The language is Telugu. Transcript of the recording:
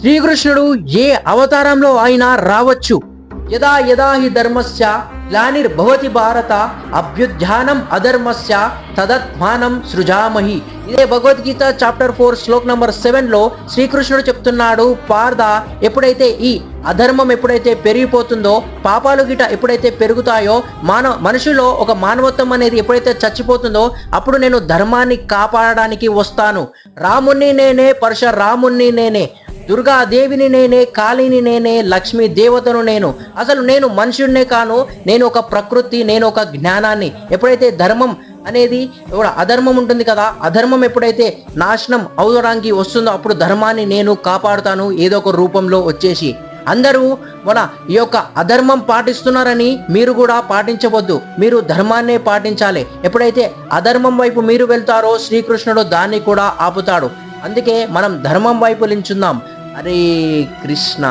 శ్రీకృష్ణుడు ఏ అవతారంలో అయినా రావచ్చు. యదా యదా హి ధర్మస్య గ్లానిర్భవతి భారత అభ్యుత్థానం అధర్మస్య తదత్మానం సృజామహి. ఇదే భగవద్గీత చాప్టర్ 4 శ్లోక్ నంబర్ 7లో శ్రీకృష్ణుడు చెప్తున్నాడు, పార్థ, ఎప్పుడైతే ఈ అధర్మం ఎప్పుడైతే పెరిగిపోతుందో, పాపాలు గిట ఎప్పుడైతే పెరుగుతాయో, మనుషులో ఒక మానవత్వం అనేది ఎప్పుడైతే చచ్చిపోతుందో, అప్పుడు నేను ధర్మాన్ని కాపాడడానికి వస్తాను. రాముణ్ణి నేనే, పరశురాముణ్ణి నేనే, దుర్గాదేవిని నేనే, కాళీని నేనే, లక్ష్మీ దేవతను నేను. అసలు నేను మనుషుడినే కాను, నేను ఒక ప్రకృతి, నేను ఒక జ్ఞానాన్ని. ఎప్పుడైతే ధర్మం అనేది అధర్మం ఉంటుంది కదా, అధర్మం ఎప్పుడైతే నాశనం అవడానికి వస్తుందో అప్పుడు ధర్మాన్ని నేను కాపాడుతాను ఏదో ఒక రూపంలో వచ్చేసి. అందరూ మన ఈ యొక్క అధర్మం పాటిస్తున్నారని మీరు కూడా పాటించవద్దు, మీరు ధర్మాన్నే పాటించాలి. ఎప్పుడైతే అధర్మం వైపు మీరు వెళ్తారో శ్రీకృష్ణుడు దాన్ని కూడా ఆపుతాడు. అందుకే మనం ధర్మం వైపు నిల్చుందాం. హరే కృష్ణ.